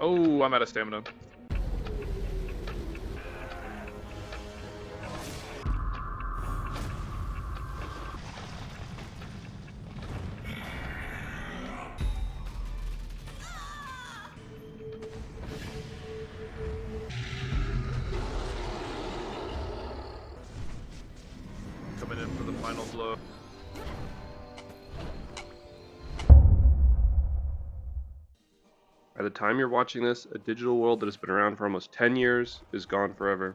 Oh, I'm out of stamina. Coming in for the final blow. By the time you're watching this, a digital world that has been around for almost 10 years is gone forever.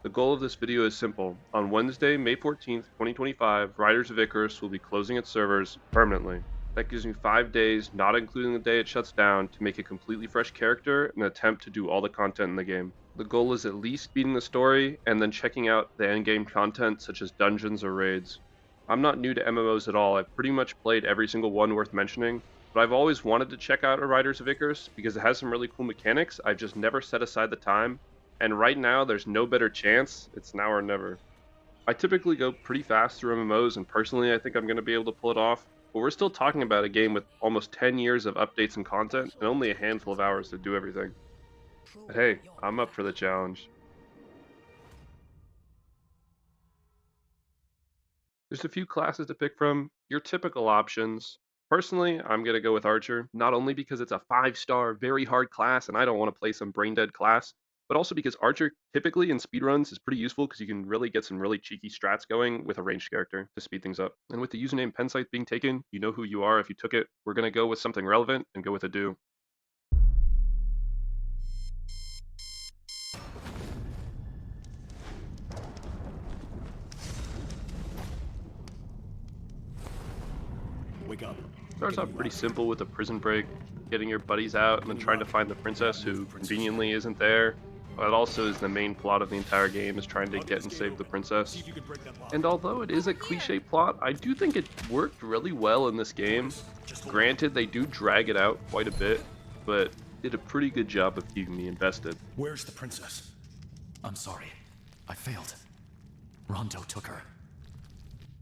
The goal of this video is simple. On Wednesday, May 14th, 2025, Riders of Icarus will be closing its servers permanently. That gives me 5 days, not including the day it shuts down, to make a completely fresh character and attempt to do all the content in the game. The goal is at least beating the story and then checking out the endgame content such as dungeons or raids. I'm not new to MMOs at all. I've pretty much played every single one worth mentioning, but I've always wanted to check out a Riders of Icarus because it has some really cool mechanics. I've just never set aside the time, and right now there's no better chance. It's now or never. I typically go pretty fast through MMOs, and personally I think I'm going to be able to pull it off, but we're still talking about a game with almost 10 years of updates and content, and only a handful of hours to do everything. But hey, I'm up for the challenge. There's a few classes to pick from, your typical options. Personally, I'm going to go with Archer, not only because it's a 5-star, very hard class and I don't want to play some brain dead class, but also because Archer typically in speedruns is pretty useful because you can really get some really cheeky strats going with a ranged character to speed things up. And with the username Pensite being taken, you know who you are if you took it. We're going to go with something relevant and go with a do. Wake up. Starts off pretty simple with a prison break, getting your buddies out and then trying to find the princess who conveniently isn't there. But also is the main plot of the entire game, is trying to get and save the princess. And although it is a cliche plot, I do think it worked really well in this game. Granted, they do drag it out quite a bit, but did a pretty good job of keeping me invested. Where's the princess? I'm sorry. I failed. Rondo took her.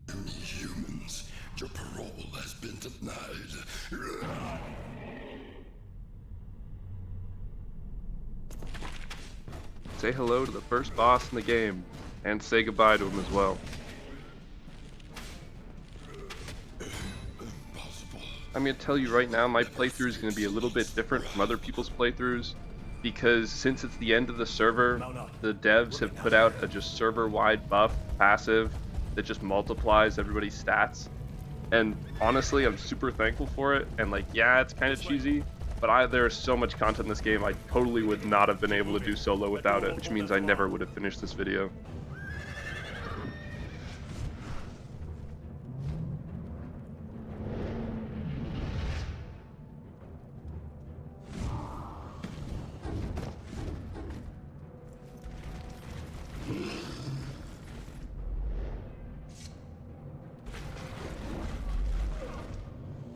Humans, your parole has been denied. Say hello to the first boss in the game, and say goodbye to him as well. Impossible. I'm going to tell you right now, my playthrough is going to be a little bit different from other people's playthroughs, because since it's the end of the server, the devs have put out a just server-wide buff passive that just multiplies everybody's stats. And honestly, I'm super thankful for it, and like, yeah, it's kind of cheesy, but there's so much content in this game, I totally would not have been able to do solo without it, which means I never would have finished this video.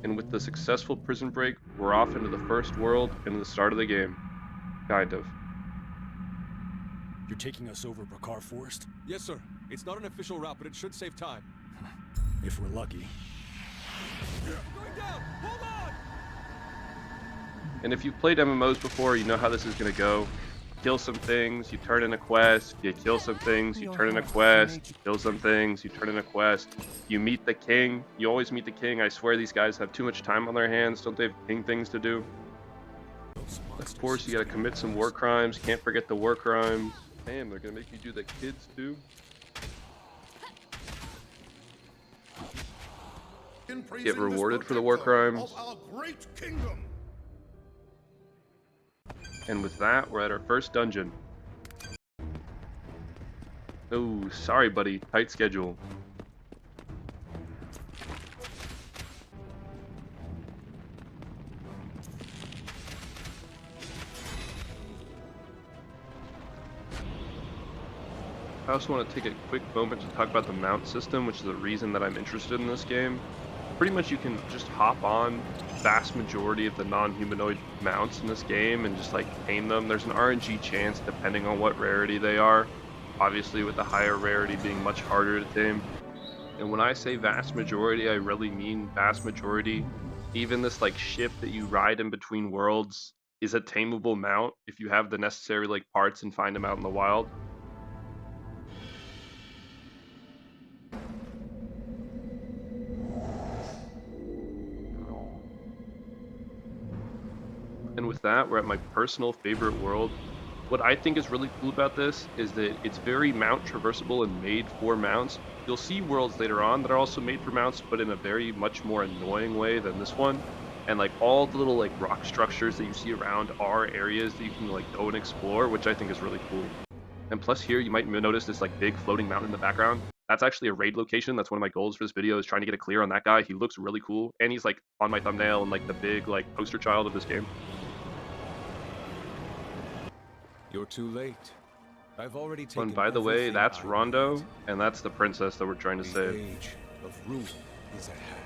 And with the successful prison break, we're off into the first world and the start of the game. Kind of. You're taking us over Bakar Forest? Yes, sir. It's not an official route, but it should save time. If we're lucky. Going down! Hold on! And if you've played MMOs before, you know how this is going to go. Kill some things, you turn in a quest, you kill some things, you turn in a quest, you kill some things, you turn in a quest, you meet the king, you always meet the king. I swear these guys have too much time on their hands, don't they have king things to do? Of course, you gotta commit some war crimes, can't forget the war crimes. Damn, they're gonna make you do the kids too? Get rewarded for the war crimes. And with that, we're at our first dungeon. Oh, sorry buddy, tight schedule. I also want to take a quick moment to talk about the mount system, which is the reason that I'm interested in this game. Pretty much you can just hop on vast majority of the non-humanoid mounts in this game and just like tame them. There's an RNG chance depending on what rarity they are, obviously with the higher rarity being much harder to tame. And when I say vast majority, I really mean vast majority. Even this like ship that you ride in between worlds, is a tameable mount if you have the necessary like parts and find them out in the wild. And with that, we're at my personal favorite world. What I think is really cool about this is that it's very mount traversable and made for mounts. You'll see worlds later on that are also made for mounts, but in a very much more annoying way than this one. And like all the little like rock structures that you see around are areas that you can like go and explore, which I think is really cool. And plus here, you might notice this like big floating mountain in the background. That's actually a raid location. That's one of my goals for this video, is trying to get a clear on that guy. He looks really cool. And he's like on my thumbnail and like the big like poster child of this game. You're too late. I've already Oh, taken and by the way, everything that's I Rondo, need. and that's the princess that we're trying to The save. age of ruin is at hand.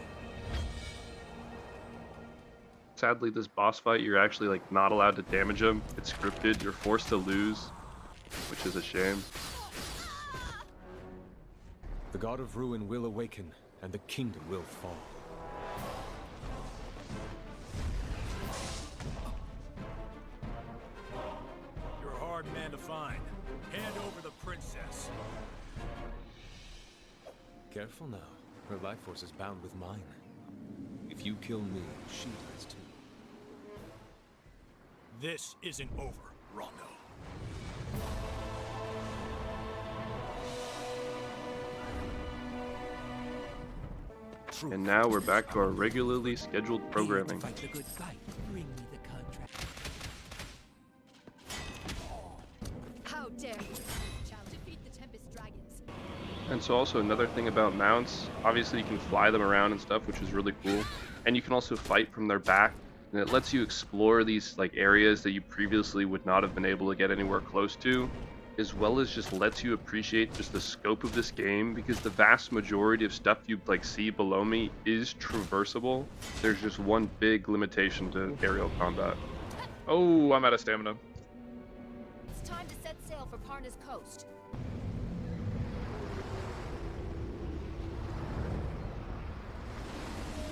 Sadly, this boss fight, you're actually like not allowed to damage him. It's scripted. You're forced to lose, which is a shame. The god of ruin will awaken, and the kingdom will fall. You're a hard man to find. Hand over the princess. Careful now. Her life force is bound with mine. If you kill me, she dies too. This isn't over, Rondo. And now we're back to our regularly scheduled programming. Fight the good fight. Bring me the contract. How dare you? Shall defeat the Tempest Dragons. And so also another thing about mounts, obviously you can fly them around and stuff, which is really cool. And you can also fight from their back, and it lets you explore these like areas that you previously would not have been able to get anywhere close to, as well as just lets you appreciate just the scope of this game, because the vast majority of stuff you like see below me is traversable. There's just one big limitation to aerial combat. Oh, I'm out of stamina. It's time to set sail for Parna's coast.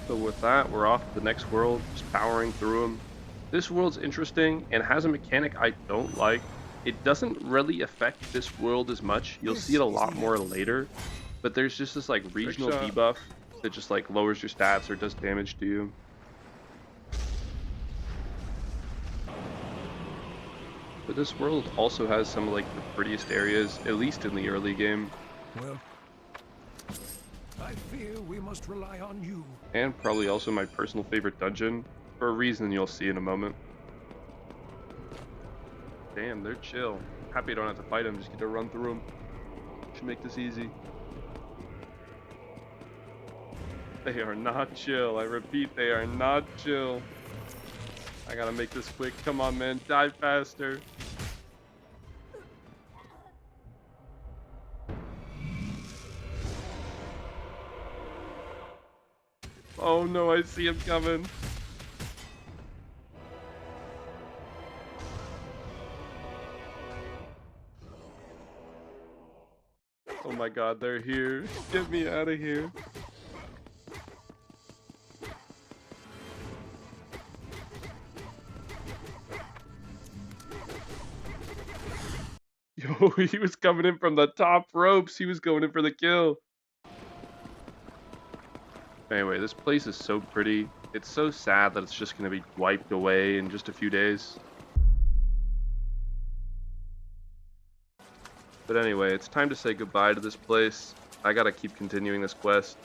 So with that, we're off to the next world, just powering through them. This world's interesting and has a mechanic I don't like. It doesn't really affect this world as much. You'll see it a lot more later, but there's just this like regional debuff that just like lowers your stats or does damage to you. But this world also has some of like the prettiest areas, at least in the early game. Well, I fear we must rely on you. And probably also my personal favorite dungeon, for a reason you'll see in a moment. Damn, they're chill. Happy I don't have to fight them, just get to run through them. Should make this easy. They are not chill. I repeat, they are not chill. I gotta make this quick. Come on, man. Die faster. Oh no, I see him coming. Oh my god, they're here. Get me out of here. Yo, he was coming in from the top ropes. He was going in for the kill. Anyway, this place is so pretty. It's so sad that it's just going to be wiped away in just a few days. But anyway, it's time to say goodbye to this place. I gotta keep continuing this quest.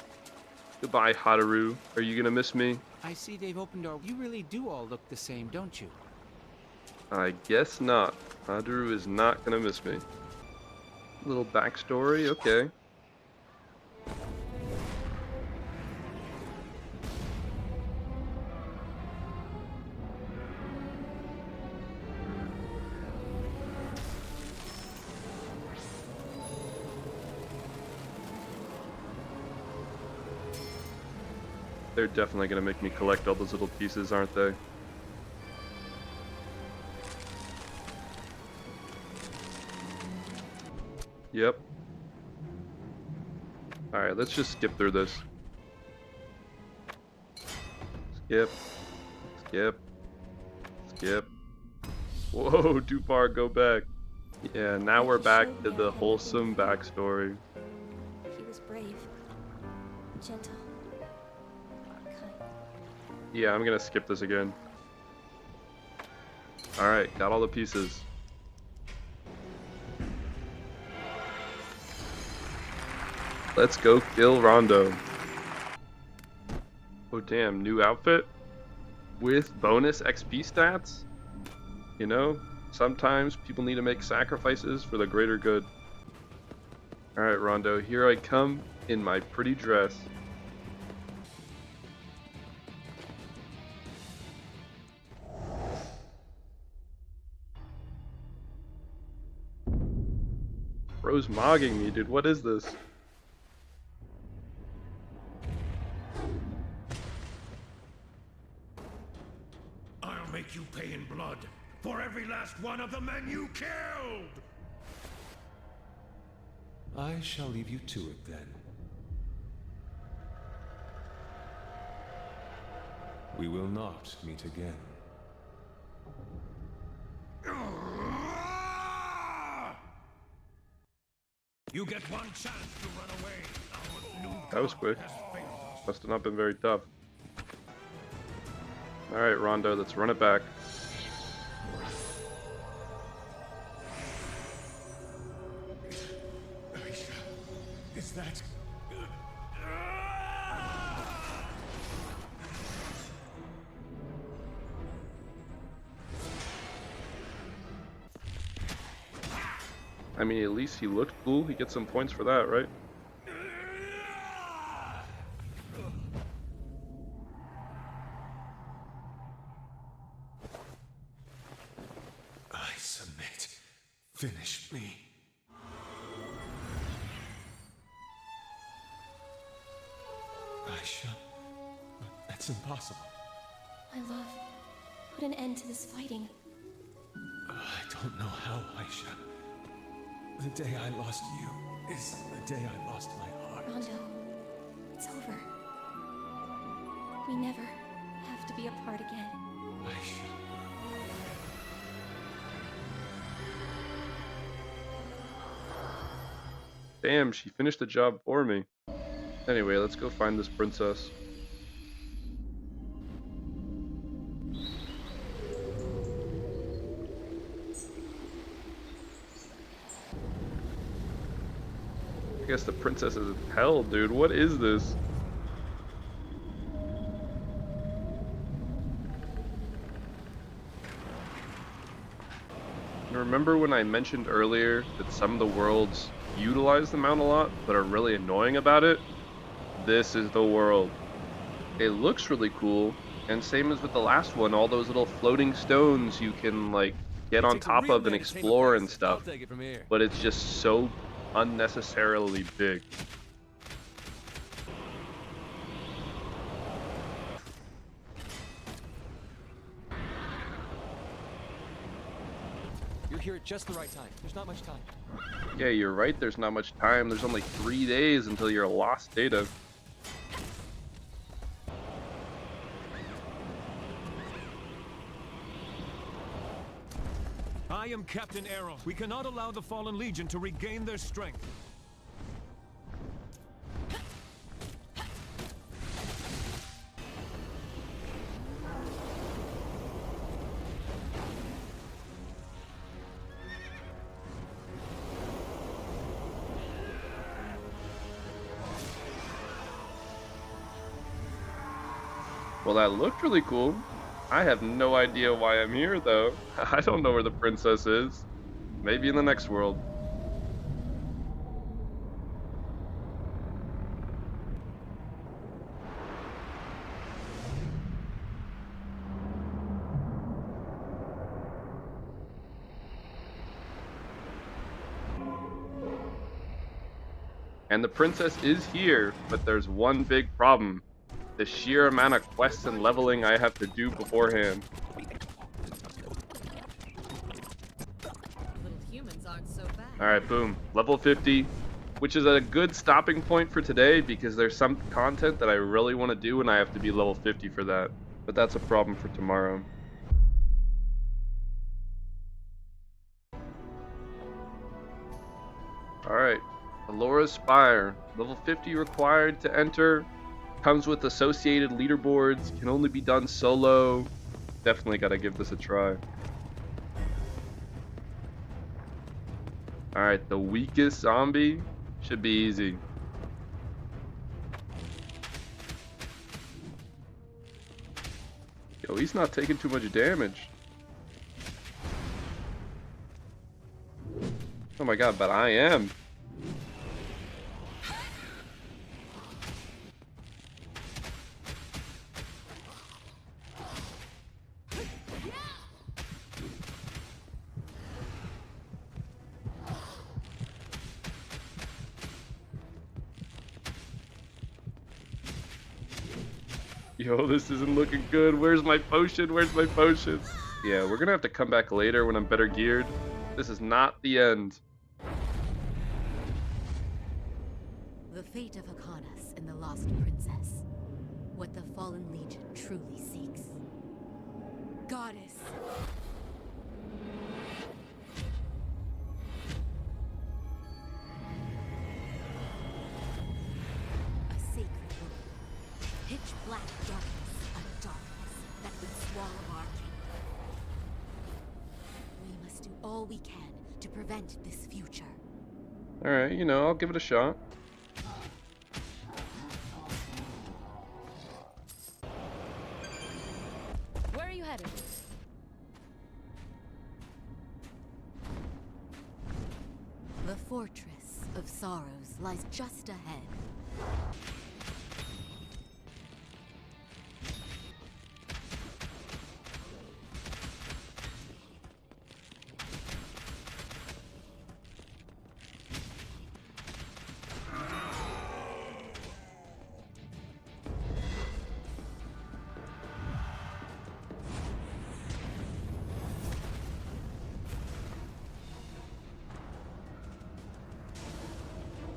Goodbye, Hataru. Are you gonna miss me? I see they've opened our... You really do all look the same, don't you? I guess not. Hataru is not gonna miss me. Little backstory, okay. They're definitely gonna make me collect all those little pieces, aren't they? Yep. Alright, let's just skip through this. Skip. Skip. Skip. Whoa, too far, go back. Yeah, now we're back to the wholesome backstory. He was brave, gentle, kind. Yeah, I'm gonna skip this again. Alright, got all the pieces. Let's go kill Rondo. Oh damn, new outfit? With bonus XP stats? You know, sometimes people need to make sacrifices for the greater good. Alright Rondo, here I come in my pretty dress. Bro's mogging me, dude. What is this? I'll make you pay in blood for every last one of the men you killed! I shall leave you to it then. We will not meet again. You get one chance to run away. Our new That was god quick. has failed us. Must have not been very tough. Alright, Rondo, let's run it back. Is that... I mean, at least he looked cool. He gets some points for that, right? I submit. Finish me. Aisha, that's impossible. My love, put an end to this fighting. I don't know how, Aisha. The day I lost you is the day I lost my heart. Rondo, it's over. We never have to be apart again. Aisha. Damn, she finished the job for me. Anyway, let's go find this princess. I guess the princess is in hell, dude. What is this? And remember when I mentioned earlier that some of the worlds utilize the mount a lot, but are really annoying about it? This is the world. It looks really cool, and same as with the last one, all those little floating stones you can like get on top of and explore and stuff. But it's just so unnecessarily big. You're here at just the right time. There's not much time. Yeah, you're right, there's not much time. There's only 3 days until your lost data. I am Captain Arrow. We cannot allow the Fallen Legion to regain their strength. Well, that looked really cool. I have no idea why I'm here, though. I don't know where the princess is. Maybe in the next world. And the princess is here, but there's one big problem. The sheer amount of quests and leveling I have to do beforehand. Little humans aren't so bad. Alright, boom. Level 50, which is a good stopping point for today because there's some content that I really want to do and I have to be level 50 for that. But that's a problem for tomorrow. Alright. Alora's Spire. Level 50 required to enter. Comes with associated leaderboards. Can only be done solo. Definitely gotta give this a try. Alright, the weakest zombie should be easy. Yo, he's not taking too much damage. Oh my god, but I am. Yo, this isn't looking good. Where's my potion? Where's my potion? Yeah, we're gonna have to come back later when I'm better geared. This is not the end. The fate of Icarus and the lost princess. What the fallen legion truly seeks. Goddess. A sacred woman. Pitch black darkness. A darkness that would swallow our kingdom. We must do all we can to prevent this future. Alright, you know, I'll give it a shot. Where are you headed? The fortress of sorrows lies just ahead.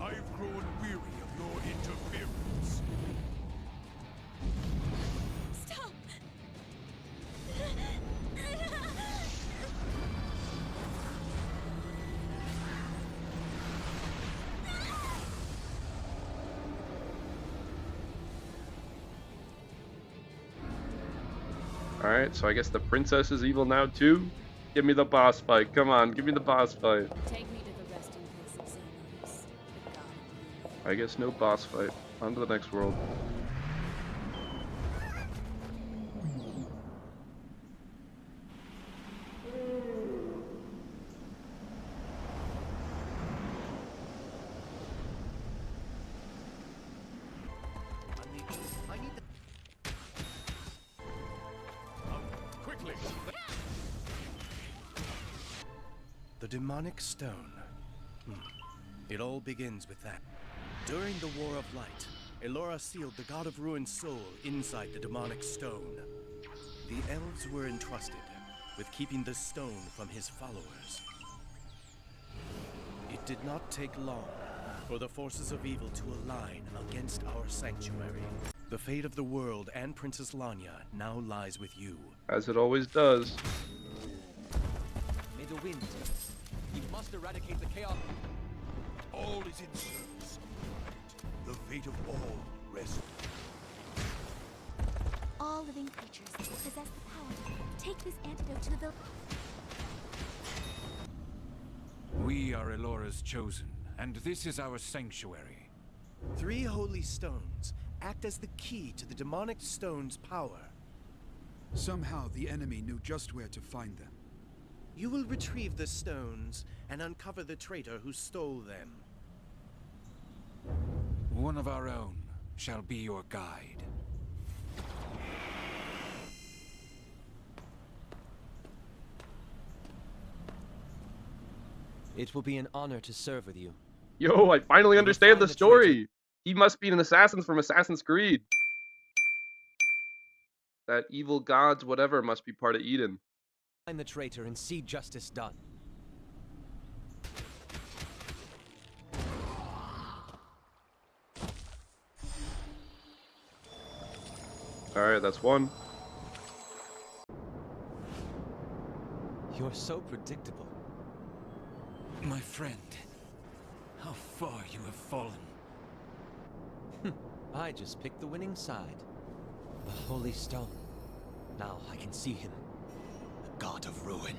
I've grown weary of your interference. Stop! Alright, so I guess the princess is evil now too? Give me the boss fight. Come on, give me the boss fight. Take me to the resting place of Xenos, the god. I guess no boss fight. On to the next world. Quickly! The demonic stone. It all begins with that. During the War of Light, Elora sealed the God of Ruin's soul inside the demonic stone. The elves were entrusted with keeping the stone from his followers. It did not take long for the forces of evil to align against our sanctuary. The fate of the world and Princess Lanya now lies with you. As it always does. May the wind. We must eradicate the chaos. All is in service. The fate of all rests. All living creatures possess the power. Take this antidote to the village. We are Elora's chosen, and this is our sanctuary. 3 holy stones act as the key to the demonic stone's power. Somehow the enemy knew just where to find them. You will retrieve the stones and uncover the traitor who stole them. One of our own shall be your guide. It will be an honor to serve with you. Yo, I finally understand find the the story. He must be an assassin from Assassin's Creed. That evil gods whatever must be part of Eden. Find the traitor and see justice done. Alright, that's one. You're so predictable. My friend, How far you have fallen. I just picked the winning side. The Holy Stone. Now I can see him. The God of Ruin.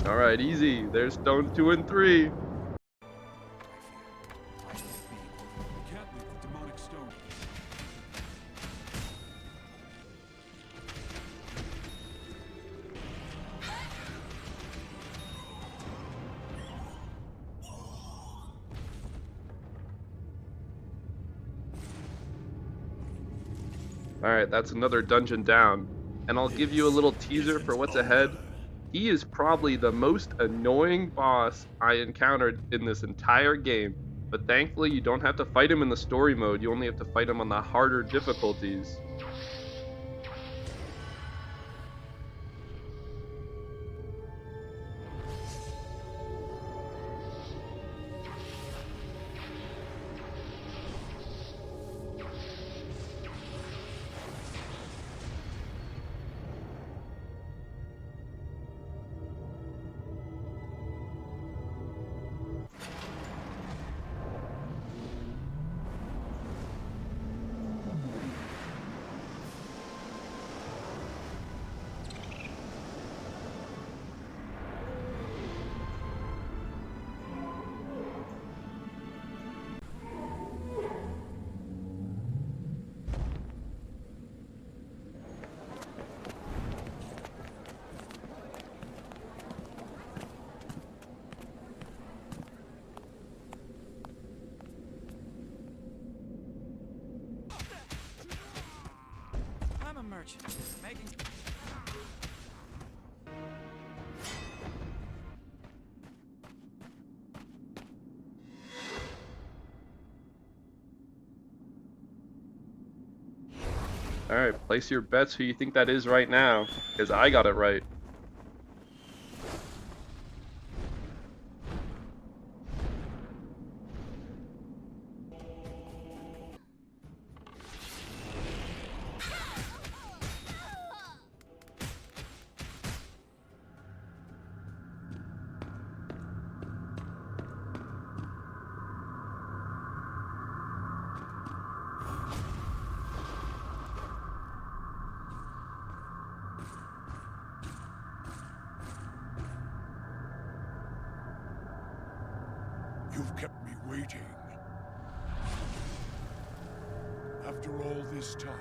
Alright, easy. There's stones 2 and 3. You can't leave the demonic stone. Alright, that's another dungeon down. And I'll give you a little teaser for what's ahead. He is probably the most annoying boss I encountered in this entire game. But thankfully, you don't have to fight him in the story mode. You only have to fight him on the harder difficulties. I'm a merchant, making... Alright, place your bets who you think that is right now, because I got it right. You've kept me waiting. After all this time,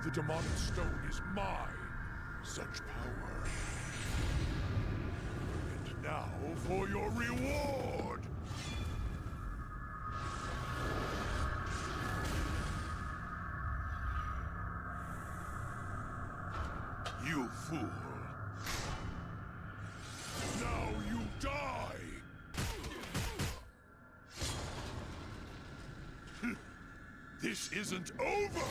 the demonic stone is mine. Such power. And now for your reward! You fool. Now you die! This isn't over!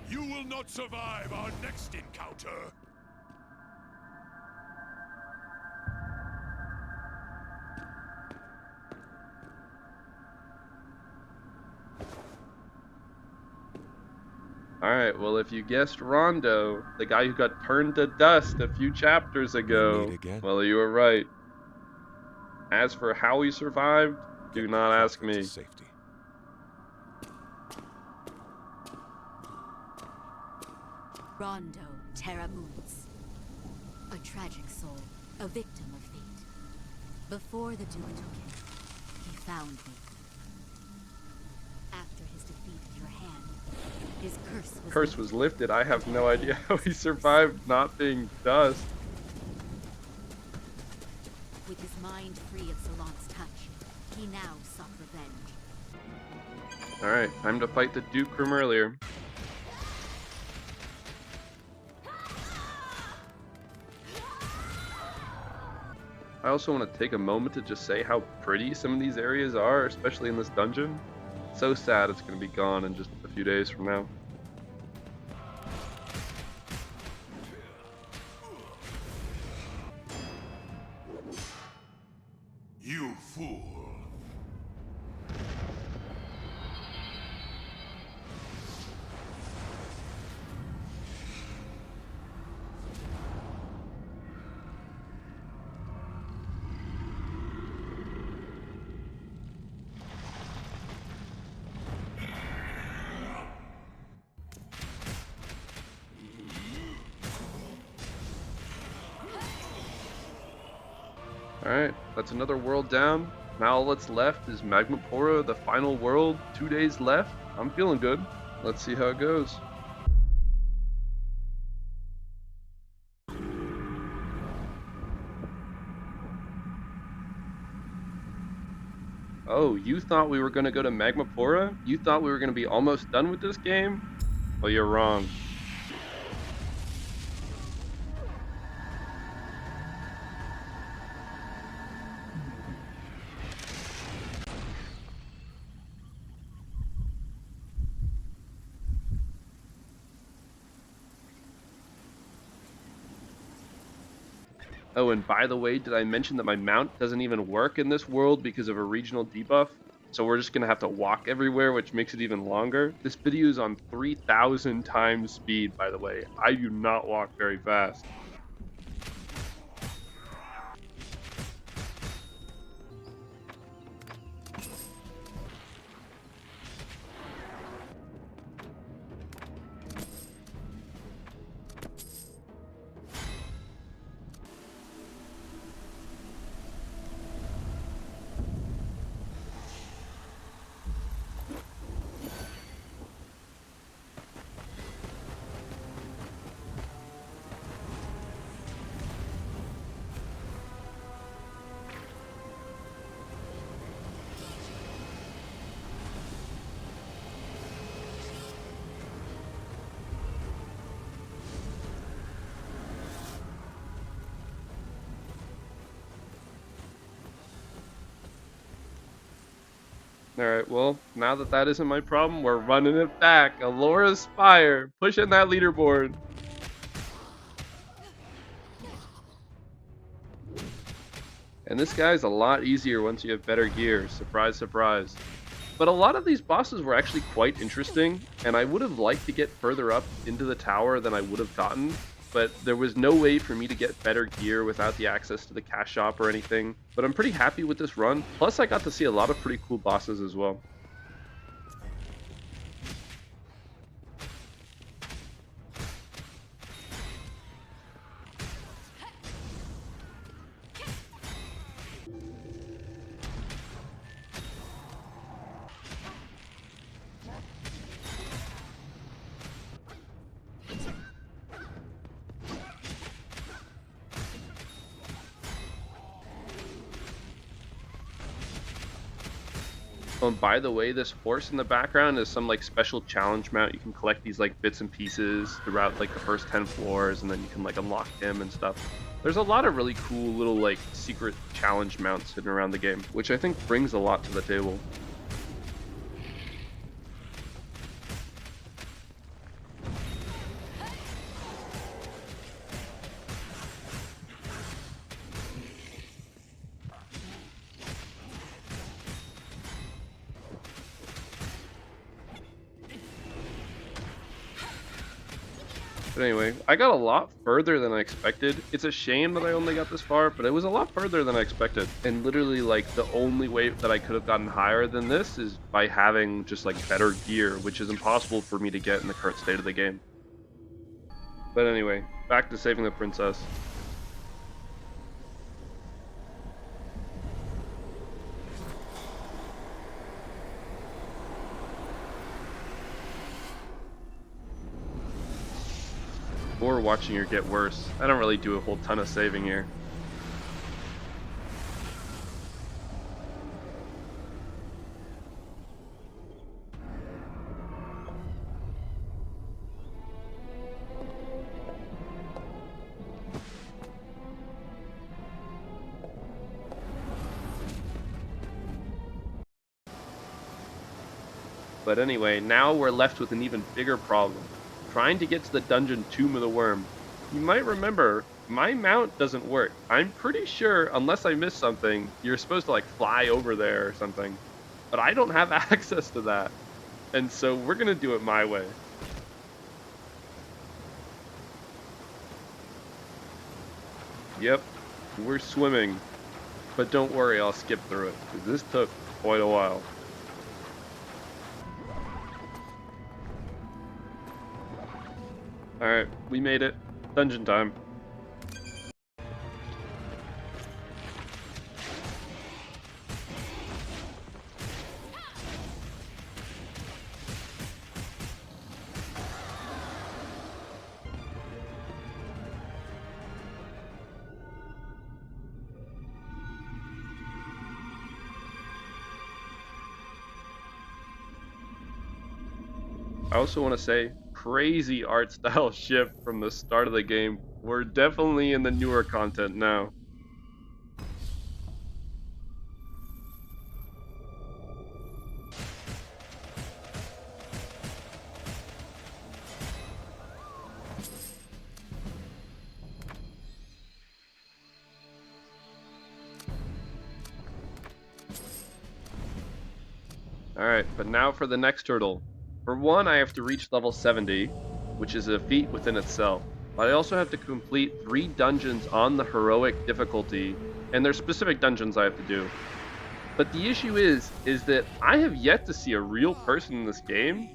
You will not survive our next encounter! Alright, well if you guessed Rondo, the guy who got turned to dust a few chapters ago, meet again. well you were right. As for how he survived, do Get not the ask prophet to me. safety. Rondo Terramuns. A tragic soul, a victim of fate. Before the Duke took him, he found me. After his defeat at your hand, his curse Was lifted. I have no idea how he survived not being dust. With his mind free of Salon's touch, he now sought revenge. Alright, time to fight the Duke from earlier. I also want to take a moment to just say how pretty some of these areas are, especially in this dungeon. So sad it's going to be gone in just a few days from now. You fool! Alright, that's another world down. Now all that's left is Magmapora, the final world. 2 days left. I'm feeling good. Let's see how it goes. Oh, you thought we were going to go to Magmapora? You thought we were going to be almost done with this game? Well, you're wrong. Oh, and by the way, did I mention that my mount doesn't even work in this world because of a regional debuff? So we're just going to have to walk everywhere, which makes it even longer. This video is on 3,000 times speed, by the way. I do not walk very fast. Alright, well, now that that isn't my problem, we're running it back. Alora's Spire, pushing that leaderboard. And this guy's a lot easier once you have better gear. Surprise, surprise. But a lot of these bosses were actually quite interesting, and I would have liked to get further up into the tower than I would have gotten, but there was no way for me to get better gear without the access to the cash shop or anything. But I'm pretty happy with this run, plus I got to see a lot of pretty cool bosses as well. Oh, and by the way, this horse in the background is some like special challenge mount. You can collect these like bits and pieces throughout like the first 10 floors, and then you can like unlock him and stuff. There's a lot of really cool little like secret challenge mounts hidden around the game, which I think brings a lot to the table. But anyway, I got a lot further than I expected. It's a shame that I only got this far, but it was a lot further than I expected. And literally, like, the only way that I could have gotten higher than this is by having just, like, better gear, which is impossible for me to get in the current state of the game. But anyway, back to saving the princess. Or watching her get worse. I don't really do a whole ton of saving here. But anyway, now we're left with an even bigger problem. Trying to get to the dungeon Tomb of the Worm. You might remember, my mount doesn't work. I'm pretty sure, unless I missed something, you're supposed to like fly over there or something. But I don't have access to that. And so we're gonna do it my way. Yep, we're swimming. But don't worry, I'll skip through it, because this took quite a while. Alright, we made it. Dungeon time. I also want to say, crazy art style shift from the start of the game. We're definitely in the newer content now. Alright, but now for the next hurdle. For one, I have to reach level 70, which is a feat within itself. But I also have to complete 3 dungeons on the heroic difficulty, and there's specific dungeons I have to do. But the issue is that I have yet to see a real person in this game,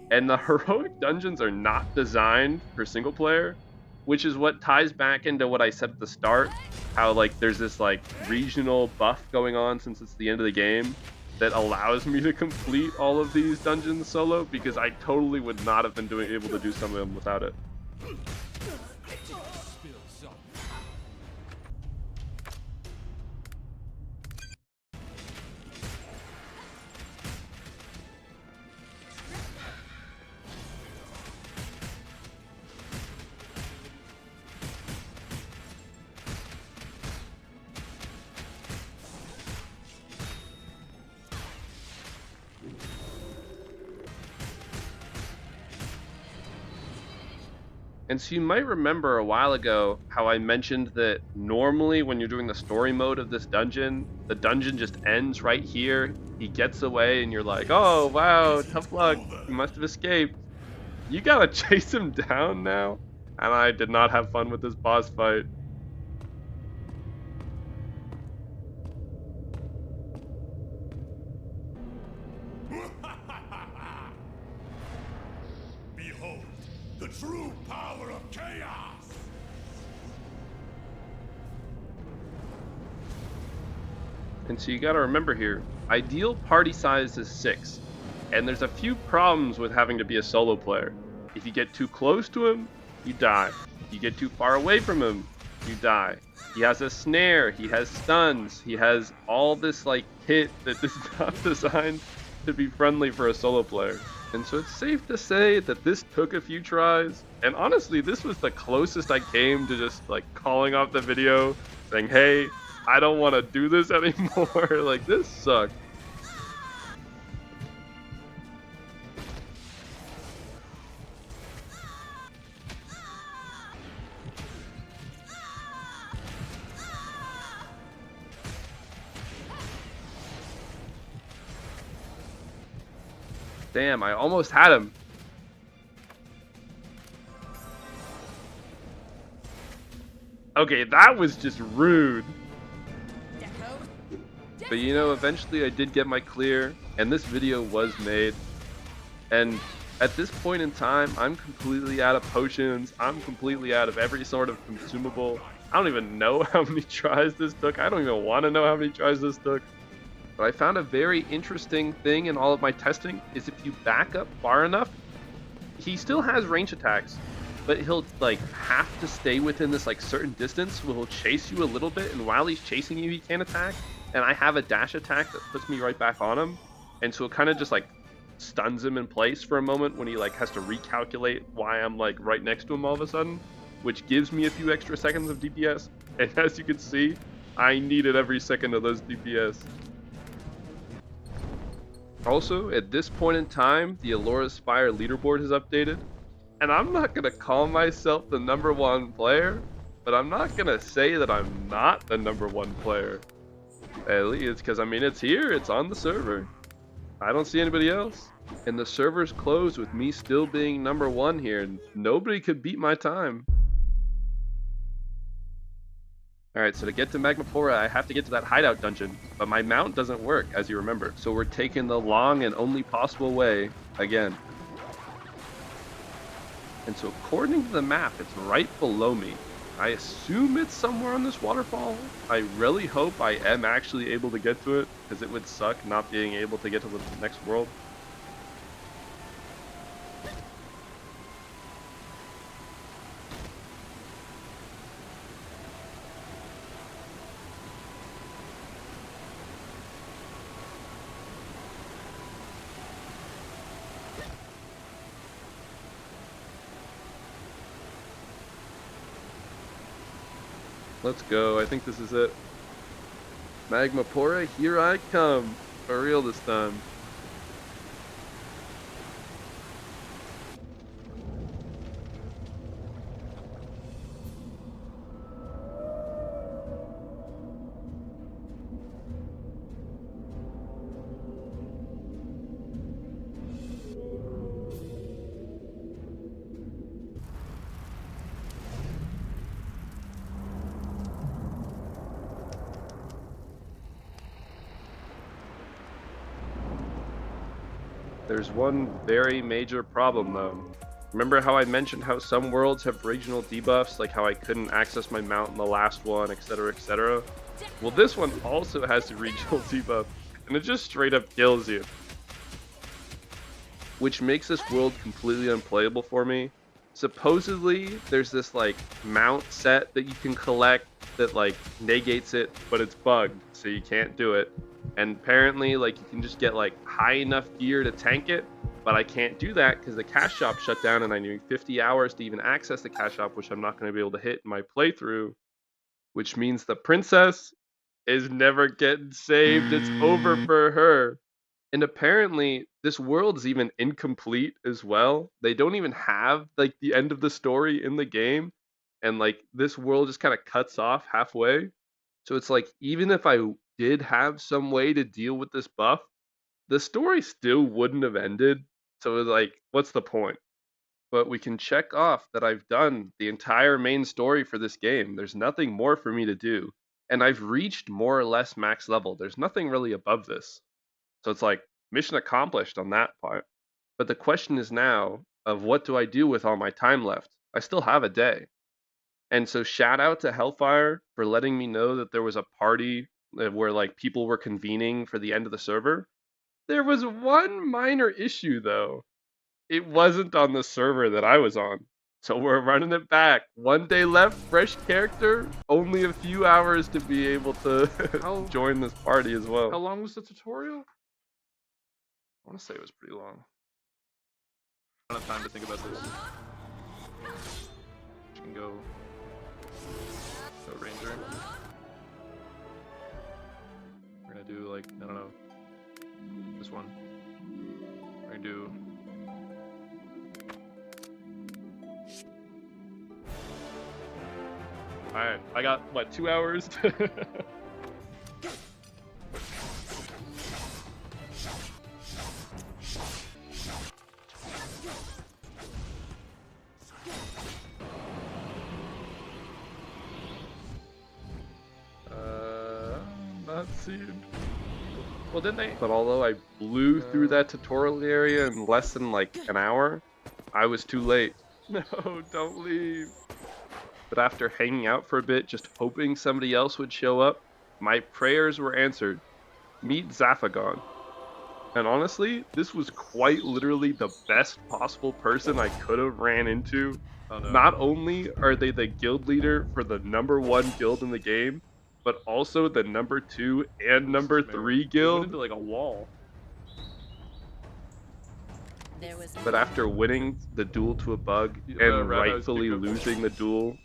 and the heroic dungeons are not designed for single player, which is what ties back into what I said at the start, how like there's this like regional buff going on since it's the end of the game that allows me to complete all of these dungeons solo, because I totally would not have been able to do some of them without it. And so you might remember a while ago how I mentioned that normally when you're doing the story mode of this dungeon, the dungeon just ends right here. He gets away and you're like, oh wow, tough luck, you must have escaped. You gotta chase him down now. And I did not have fun with this boss fight. Behold, the true power of chaos! And so you gotta remember here, ideal party size is 6. And there's a few problems with having to be a solo player. If you get too close to him, you die. You get too far away from him, you die. He has a snare, he has stuns, he has all this like kit that is not designed to be friendly for a solo player. And so it's safe to say that this took a few tries, and honestly this was the closest I came to just like calling off the video, saying, hey, I don't want to do this anymore. Like, this sucked. Damn, I almost had him. Okay, that was just rude. But you know, eventually I did get my clear, and this video was made. And at this point in time, I'm completely out of potions. I'm completely out of every sort of consumable. I don't even know how many tries this took. I don't even want to know how many tries this took. But I found a very interesting thing in all of my testing is if you back up far enough, he still has range attacks, but he'll like have to stay within this like certain distance where he'll chase you a little bit, and while he's chasing you, he can't attack. And I have a dash attack that puts me right back on him, and so it kind of just like stuns him in place for a moment when he like has to recalculate why I'm like right next to him all of a sudden, which gives me a few extra seconds of DPS. And as you can see, I needed every second of those DPS. Also, at this point in time, the Allura Spire leaderboard has updated, and I'm not going to call myself the #1 player, but I'm not going to say that I'm not the #1 player. At least, because I mean, it's here, it's on the server. I don't see anybody else. And the server's closed with me still being #1 here, and nobody could beat my time. Alright, so to get to Magmapora, I have to get to that hideout dungeon, but my mount doesn't work, as you remember. So we're taking the long and only possible way again. And so according to the map, it's right below me. I assume it's somewhere on this waterfall. I really hope I am actually able to get to it, because it would suck not being able to get to the next world. Let's go. I think this is it. Magmapora, here I come. For real this time. There's one very major problem though. Remember how I mentioned how some worlds have regional debuffs, like how I couldn't access my mount in the last one, etc, etc? Well, this one also has a regional debuff, and it just straight up kills you. Which makes this world completely unplayable for me. Supposedly, there's this like mount set that you can collect that like negates it, but it's bugged, so you can't do it. And apparently, like, you can just get like high enough gear to tank it, but I can't do that because the cash shop shut down and I need 50 hours to even access the cash shop, which I'm not going to be able to hit in my playthrough, which means the princess is never getting saved. It's over for her. And apparently, this world is even incomplete as well. They don't even have like the end of the story in the game, and like this world just kind of cuts off halfway. So it's like, even if I did have some way to deal with this buff, the story still wouldn't have ended. So it's like, what's the point? But we can check off that I've done the entire main story for this game. There's nothing more for me to do. And I've reached more or less max level. There's nothing really above this. So it's like, mission accomplished on that part. But the question is now of what do I do with all my time left? I still have a day. And so shout out to Hellfire for letting me know that there was a party where like people were convening for the end of the server. There was one minor issue though. It wasn't on the server that I was on. So we're running it back. One day left, fresh character, only a few hours to be able to join this party as well. How long was the tutorial? I want to say it was pretty long. I don't have time to think about this. You can go ranger. We're gonna do like, I don't know, this one. We're gonna do alright, I got what, 2 hours? Not seen. Well, didn't they? But although I blew through that tutorial area in less than like an hour, I was too late. No, don't leave. But after hanging out for a bit, just hoping somebody else would show up, my prayers were answered. Meet Zaphagon. And honestly, this was quite literally the best possible person I could have ran into. Oh, no. Not only are they the guild leader for the #1 guild in the game, but also the #2 and #3 guild. Went into like a wall. But after winning the duel to a bug and rightfully losing the duel,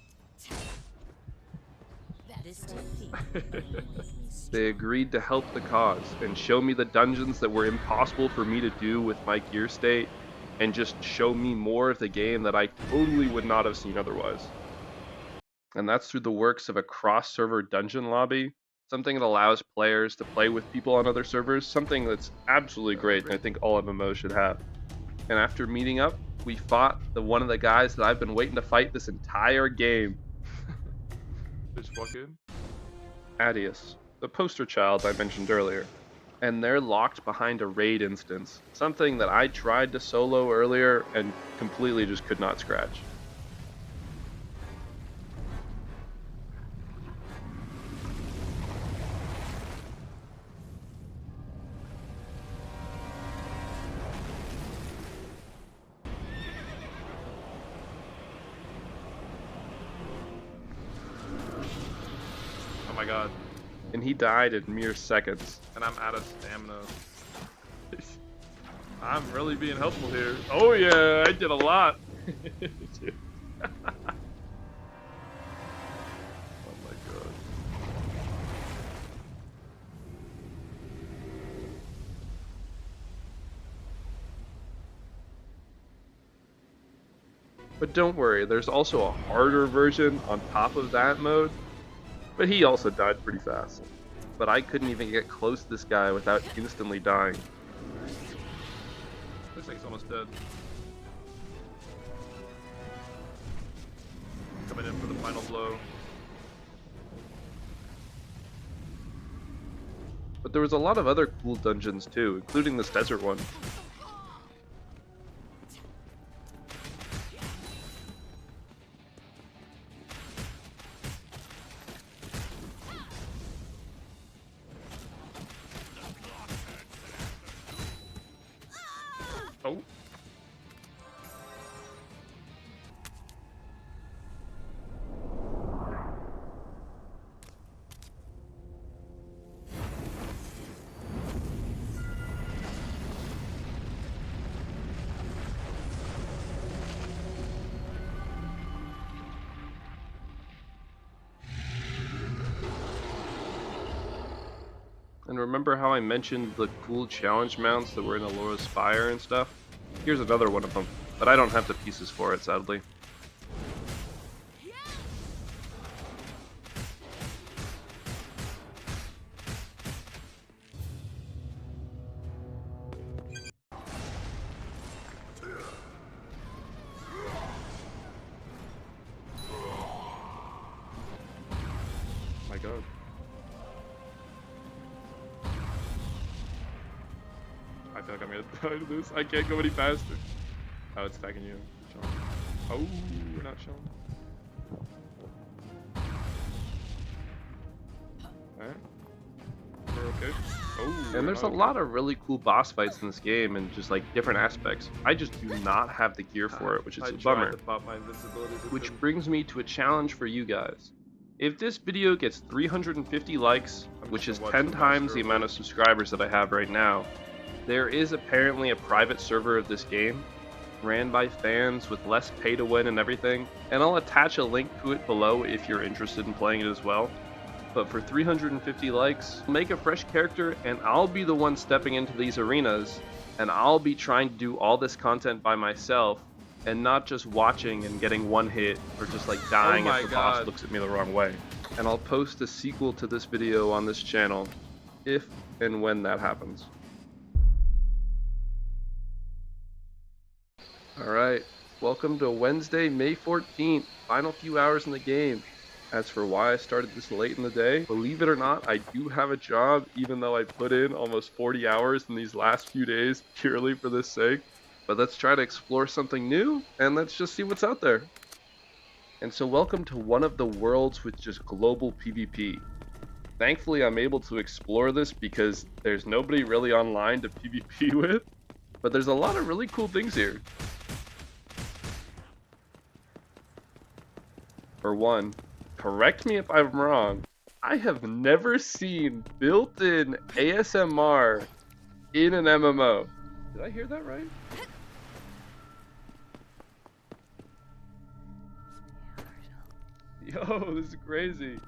they agreed to help the cause and show me the dungeons that were impossible for me to do with my gear state, and just show me more of the game that I totally would not have seen otherwise. And that's through the works of a cross-server dungeon lobby, something that allows players to play with people on other servers, something that's absolutely great and I think all MMOs should have. And after meeting up, we fought one of the guys that I've been waiting to fight this entire game. Just fucking Adius, the poster child I mentioned earlier. And they're locked behind a raid instance, something that I tried to solo earlier and completely just could not scratch. Oh my god. And he died in mere seconds. And I'm out of stamina. I'm really being helpful here. Oh yeah, I did a lot. Oh my god. But don't worry, there's also a harder version on top of that mode, but he also died pretty fast. But I couldn't even get close to this guy without instantly dying. Looks like he's almost dead. Coming in for the final blow. But there was a lot of other cool dungeons too, including this desert one. Oh. And remember how I mentioned the cool challenge mounts that were in Alora's Spire and stuff? Here's another one of them, but I don't have the pieces for it, sadly. My god. I feel like I'm gonna die to this. I can't go any faster. Oh, it's attacking you, Sean. Oh, we're not Sean. Alright. We're okay. Oh, and there's a lot of really cool boss fights in this game and just like different aspects. I just do not have the gear for it, which is a bummer. Which brings me to a challenge for you guys. If this video gets 350 likes, which is 10 times the amount of subscribers that I have right now, there is apparently a private server of this game, ran by fans with less pay to win and everything, and I'll attach a link to it below if you're interested in playing it as well. But for 350 likes, make a fresh character and I'll be the one stepping into these arenas, and I'll be trying to do all this content by myself, and not just watching and getting one hit, or just like dying if the boss looks at me the wrong way. And I'll post a sequel to this video on this channel, if and when that happens. Alright, welcome to Wednesday, May 14th, final few hours in the game. As for why I started this late in the day, believe it or not, I do have a job, even though I put in almost 40 hours in these last few days purely for this sake. But let's try to explore something new, and let's just see what's out there. And so welcome to one of the worlds with just global PvP. Thankfully, I'm able to explore this because there's nobody really online to PvP with, but there's a lot of really cool things here. For one, correct me if I'm wrong, I have never seen built-in ASMR in an MMO. Did I hear that right? Yo, this is crazy.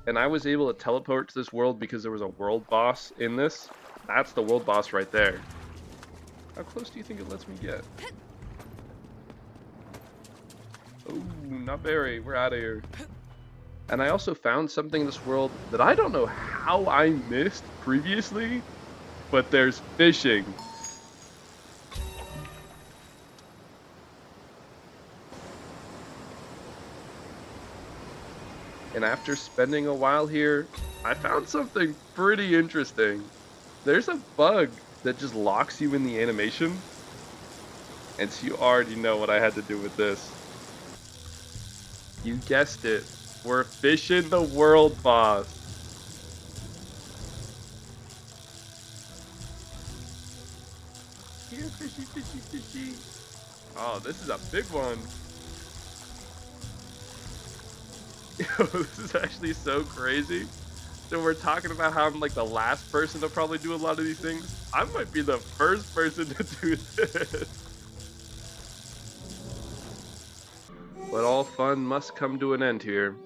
And I was able to teleport to this world because there was a world boss in this. That's the world boss right there. How close do you think it lets me get? Oh, not very. We're out of here. And I also found something in this world that I don't know how I missed previously, but there's fishing. And after spending a while here, I found something pretty interesting. There's a bug that just locks you in the animation. And so you already know what I had to do with this. You guessed it. We're fishing the world boss. Here, fishy, fishy, fishy. Oh, this is a big one. Yo, this is actually so crazy. So we're talking about how I'm like the last person to probably do a lot of these things. I might be the first person to do this. But all fun must come to an end here.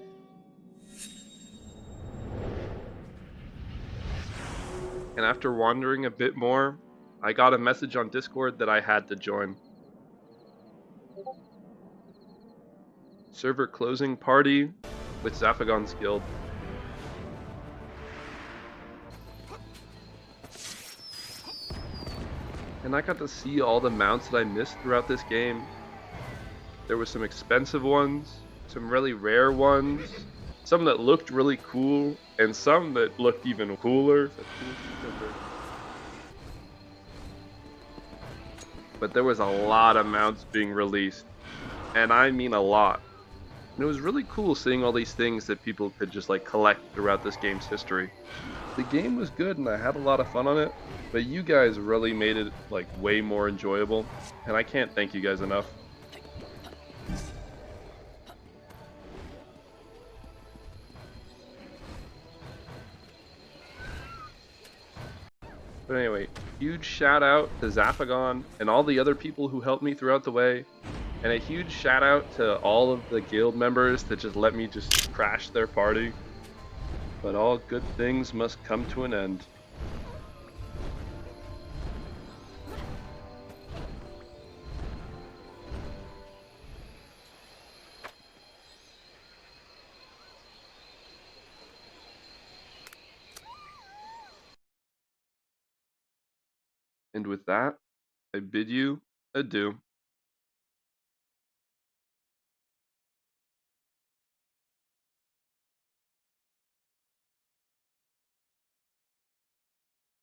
And after wandering a bit more, I got a message on Discord that I had to join. Server closing party with Zaphagon's guild. And I got to see all the mounts that I missed throughout this game. There were some expensive ones, some really rare ones, some that looked really cool, and some that looked even cooler. But there was a lot of mounts being released, and I mean a lot. And it was really cool seeing all these things that people could just like collect throughout this game's history. The game was good and I had a lot of fun on it, but you guys really made it like way more enjoyable, and I can't thank you guys enough. But anyway, huge shout out to Zaphagon and all the other people who helped me throughout the way. And a huge shout out to all of the guild members that just let me just crash their party. But all good things must come to an end. And with that, I bid you adieu.